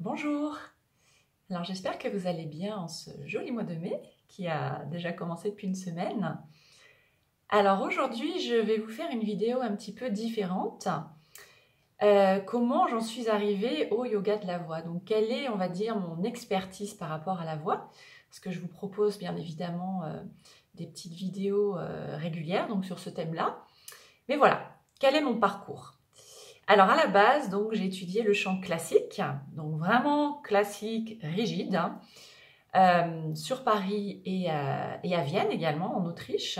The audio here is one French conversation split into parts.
Bonjour, alors j'espère que vous allez bien en ce joli mois de mai qui a déjà commencé depuis une semaine. Alors aujourd'hui je vais vous faire une vidéo un petit peu différente. Comment j'en suis arrivée au yoga de la voix. Donc quelle est, on va dire, mon expertise par rapport à la voix. Parce que je vous propose bien évidemment des petites vidéos régulières donc sur ce thème-là. Mais voilà, quel est mon parcours? Alors à la base, donc j'ai étudié le chant classique, donc vraiment classique, rigide, sur Paris et à Vienne également, en Autriche.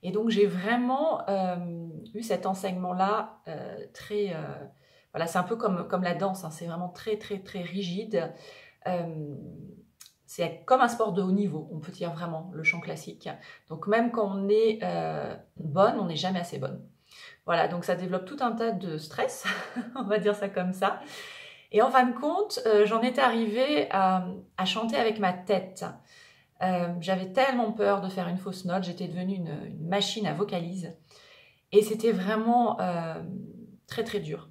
Et donc j'ai vraiment eu cet enseignement-là très... voilà, c'est un peu comme la danse, hein, c'est vraiment très très très rigide. C'est comme un sport de haut niveau, on peut dire vraiment, le chant classique. Donc même quand on est bonne, on n'est jamais assez bonne. Voilà, donc ça développe tout un tas de stress, on va dire ça comme ça. Et en fin de compte, j'en étais arrivée à chanter avec ma tête. J'avais tellement peur de faire une fausse note, j'étais devenue une machine à vocalise. Et c'était vraiment très très dur.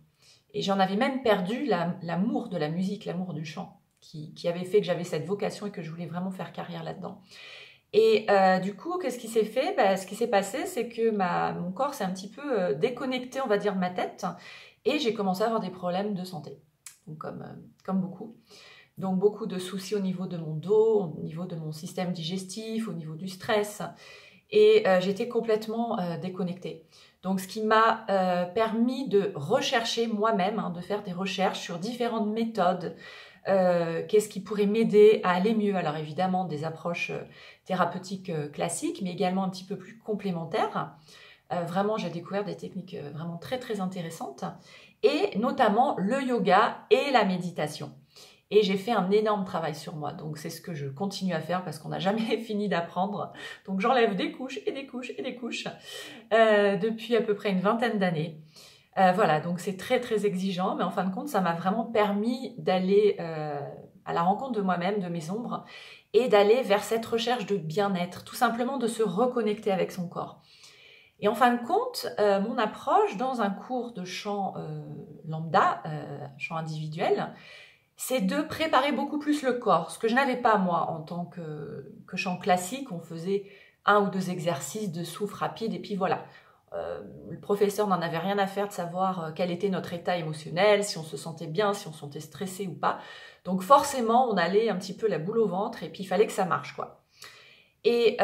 Et j'en avais même perdu l'amour de la musique, l'amour du chant, qui avait fait que j'avais cette vocation et que je voulais vraiment faire carrière là-dedans. Et du coup, qu'est-ce qui s'est fait? Ce qui s'est passé, c'est que mon corps s'est un petit peu déconnecté, on va dire, de ma tête, et j'ai commencé à avoir des problèmes de santé, donc comme beaucoup. Donc beaucoup de soucis au niveau de mon dos, au niveau de mon système digestif, au niveau du stress, et j'étais complètement déconnectée. Donc ce qui m'a permis de rechercher moi-même, hein, de faire des recherches sur différentes méthodes. Qu'est-ce qui pourrait m'aider à aller mieux? Alors évidemment des approches thérapeutiques classiques, mais également un petit peu plus complémentaires. Vraiment, j'ai découvert des techniques vraiment très très intéressantes, et notamment le yoga et la méditation. Et j'ai fait un énorme travail sur moi, donc c'est ce que je continue à faire parce qu'on n'a jamais fini d'apprendre. Donc j'enlève des couches et des couches et des couches depuis à peu près une vingtaine d'années. Voilà, donc c'est très très exigeant, mais en fin de compte, ça m'a vraiment permis d'aller à la rencontre de moi-même, de mes ombres, et d'aller vers cette recherche de bien-être, tout simplement de se reconnecter avec son corps. Et en fin de compte, mon approche dans un cours de chant lambda, chant individuel, c'est de préparer beaucoup plus le corps, ce que je n'avais pas moi en tant que chant classique. On faisait 1 ou 2 exercices de souffle rapide et puis voilà. Le professeur n'en avait rien à faire de savoir quel était notre état émotionnel, si on se sentait bien, si on se sentait stressé ou pas. Donc forcément, on allait un petit peu la boule au ventre et puis il fallait que ça marche, quoi. Et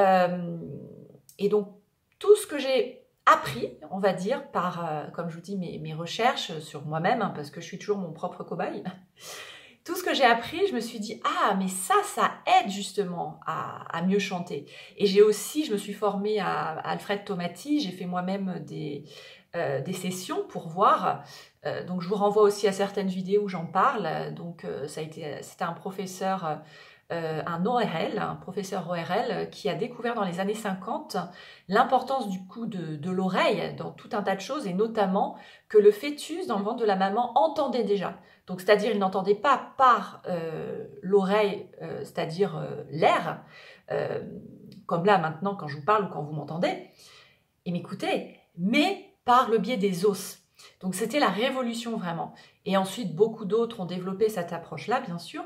donc, tout ce que j'ai appris, on va dire, par, comme je vous dis, mes recherches sur moi-même, hein, parce que je suis toujours mon propre cobaye, tout ce que j'ai appris, je me suis dit, ah, mais ça aide justement à mieux chanter. Et je me suis formée à Alfred Tomati, j'ai fait moi-même des sessions pour voir. Donc je vous renvoie aussi à certaines vidéos où j'en parle. Donc c'était un professeur, un ORL, un professeur ORL, qui a découvert dans les années 50 l'importance du coup de l'oreille dans tout un tas de choses, et notamment que le fœtus dans le ventre de la maman entendait déjà. Donc, c'est-à-dire, il n'entendait pas par l'oreille, c'est-à-dire l'air, comme là maintenant quand je vous parle ou quand vous m'entendez, et m'écoutez, mais par le biais des os. Donc, c'était la révolution vraiment. Et ensuite, beaucoup d'autres ont développé cette approche-là, bien sûr.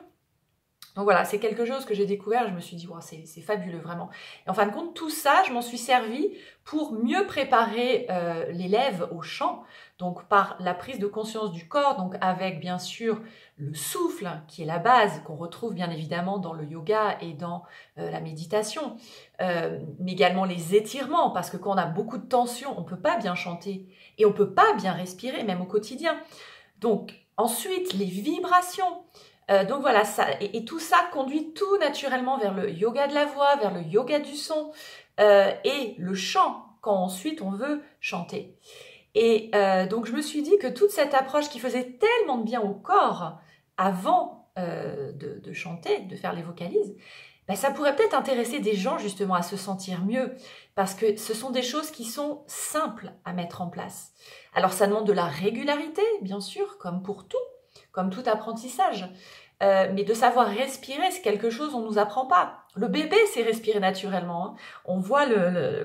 Donc voilà, c'est quelque chose que j'ai découvert, je me suis dit, wow, c'est fabuleux, vraiment. Et en fin de compte, tout ça, je m'en suis servi pour mieux préparer l'élève au chant, donc par la prise de conscience du corps, donc avec bien sûr le souffle, qui est la base, qu'on retrouve bien évidemment dans le yoga et dans la méditation, mais également les étirements, parce que quand on a beaucoup de tension, on ne peut pas bien chanter, et on ne peut pas bien respirer, même au quotidien. Donc ensuite, les vibrations. Donc voilà, et tout ça conduit tout naturellement vers le yoga de la voix, vers le yoga du son et le chant, quand ensuite on veut chanter. Et donc je me suis dit que toute cette approche qui faisait tellement de bien au corps avant de chanter, de faire les vocalises, ça pourrait peut-être intéresser des gens justement à se sentir mieux, parce que ce sont des choses qui sont simples à mettre en place. Alors ça demande de la régularité, bien sûr, comme pour tout, comme tout apprentissage. Mais de savoir respirer, c'est quelque chose qu'on ne nous apprend pas. Le bébé sait respirer naturellement. Hein. On voit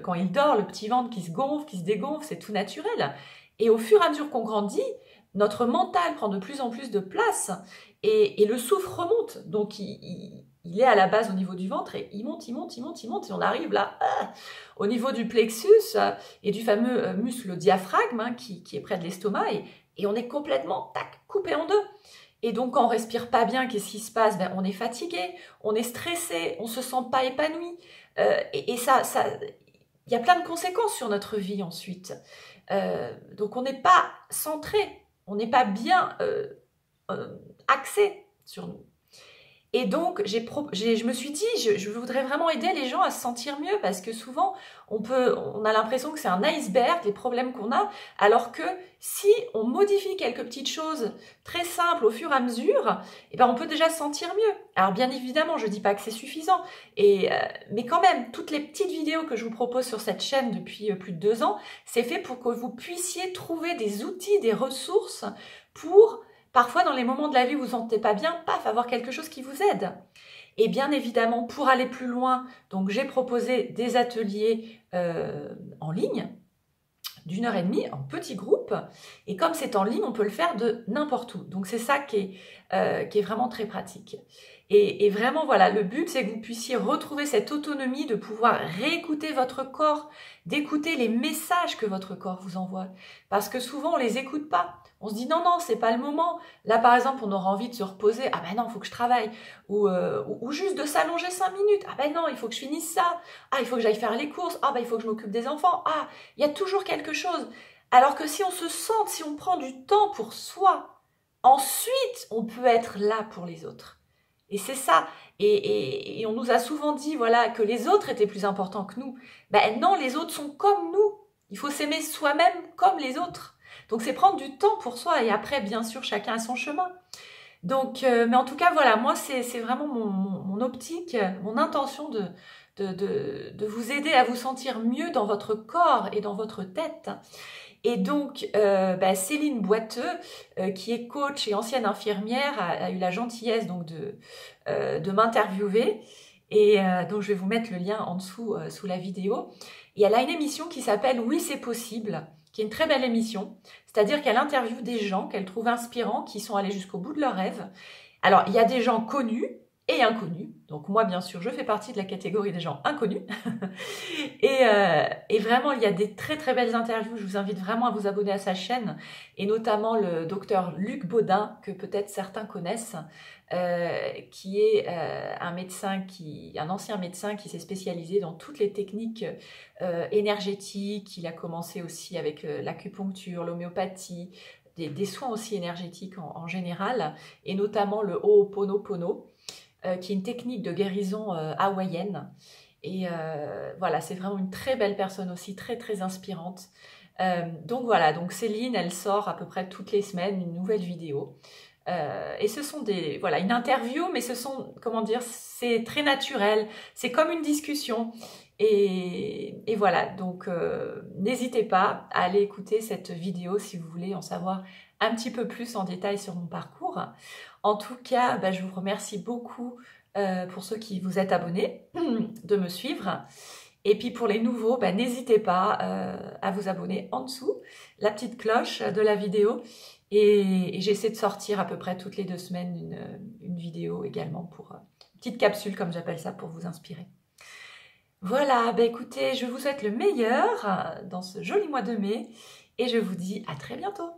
quand il dort, le petit ventre qui se gonfle, qui se dégonfle, c'est tout naturel. Et au fur et à mesure qu'on grandit, notre mental prend de plus en plus de place et le souffle remonte. Donc, il est à la base au niveau du ventre et il monte, il monte, il monte, il monte. Et on arrive là, au niveau du plexus et du fameux muscle diaphragme qui est près de l'estomac et on est complètement coupé en deux. Et donc, quand on respire pas bien, qu'est-ce qui se passe? On est fatigué, on est stressé, on se sent pas épanoui. Et ça, il y a plein de conséquences sur notre vie ensuite. Donc, on n'est pas centré, on n'est pas bien axé sur nous. Et donc, je me suis dit, je voudrais vraiment aider les gens à se sentir mieux parce que souvent, on a l'impression que c'est un iceberg, les problèmes qu'on a, alors que si on modifie quelques petites choses très simples au fur et à mesure, on peut déjà se sentir mieux. Alors, bien évidemment, je ne dis pas que c'est suffisant, mais quand même, toutes les petites vidéos que je vous propose sur cette chaîne depuis plus de 2 ans, c'est fait pour que vous puissiez trouver des outils, des ressources pour... Parfois, dans les moments de la vie où vous ne vous sentez pas bien, paf, avoir quelque chose qui vous aide. Et bien évidemment, pour aller plus loin, donc j'ai proposé des ateliers en ligne d'1h30 en petit groupe. Et comme c'est en ligne, on peut le faire de n'importe où. Donc c'est ça qui est vraiment très pratique. Et vraiment, voilà, le but, c'est que vous puissiez retrouver cette autonomie de pouvoir réécouter votre corps, d'écouter les messages que votre corps vous envoie. Parce que souvent, on les écoute pas. On se dit non, c'est pas le moment. Là, par exemple, on aura envie de se reposer. Ah ben non, il faut que je travaille. Ou juste de s'allonger 5 minutes. Ah ben non, il faut que je finisse ça. Ah, il faut que j'aille faire les courses. Ah ben il faut que je m'occupe des enfants. Ah, il y a toujours quelque chose. Alors que si on se sente, si on prend du temps pour soi, ensuite, on peut être là pour les autres. Et c'est ça. Et on nous a souvent dit voilà, que les autres étaient plus importants que nous. Ben non, les autres sont comme nous. Il faut s'aimer soi-même comme les autres. Donc, c'est prendre du temps pour soi. Et après, bien sûr, chacun a son chemin. Donc, mais en tout cas, voilà, moi, c'est vraiment mon optique, mon intention de vous aider à vous sentir mieux dans votre corps et dans votre tête. Et donc, Céline Boiteux, qui est coach et ancienne infirmière, a eu la gentillesse donc de m'interviewer. Et donc, je vais vous mettre le lien en dessous, sous la vidéo. Et elle a une émission qui s'appelle « Oui, c'est possible », qui est une très belle émission. C'est-à-dire qu'elle interviewe des gens qu'elle trouve inspirants, qui sont allés jusqu'au bout de leurs rêves. Alors, il y a des gens connus et inconnus. Donc moi, bien sûr, je fais partie de la catégorie des gens inconnus. et vraiment, il y a des très très belles interviews. Je vous invite vraiment à vous abonner à sa chaîne. Et notamment le docteur Luc Baudin, que peut-être certains connaissent, qui est un ancien médecin qui s'est spécialisé dans toutes les techniques énergétiques. Il a commencé aussi avec l'acupuncture, l'homéopathie, des soins aussi énergétiques en général, et notamment le Ho'oponopono, qui est une technique de guérison hawaïenne. Et voilà, c'est vraiment une très belle personne aussi, très très inspirante. Donc voilà, donc Céline, elle sort à peu près toutes les semaines une nouvelle vidéo. Et ce sont une interview, mais ce sont, comment dire, c'est très naturel, c'est comme une discussion. Et voilà, donc n'hésitez pas à aller écouter cette vidéo si vous voulez en savoir un petit peu plus en détail sur mon parcours. En tout cas, je vous remercie beaucoup pour ceux qui vous êtes abonnés de me suivre. Et puis pour les nouveaux, n'hésitez pas à vous abonner en dessous, la petite cloche de la vidéo. Et j'essaie de sortir à peu près toutes les 2 semaines une vidéo également pour une petite capsule, comme j'appelle ça, pour vous inspirer. Voilà, écoutez, je vous souhaite le meilleur dans ce joli mois de mai et je vous dis à très bientôt.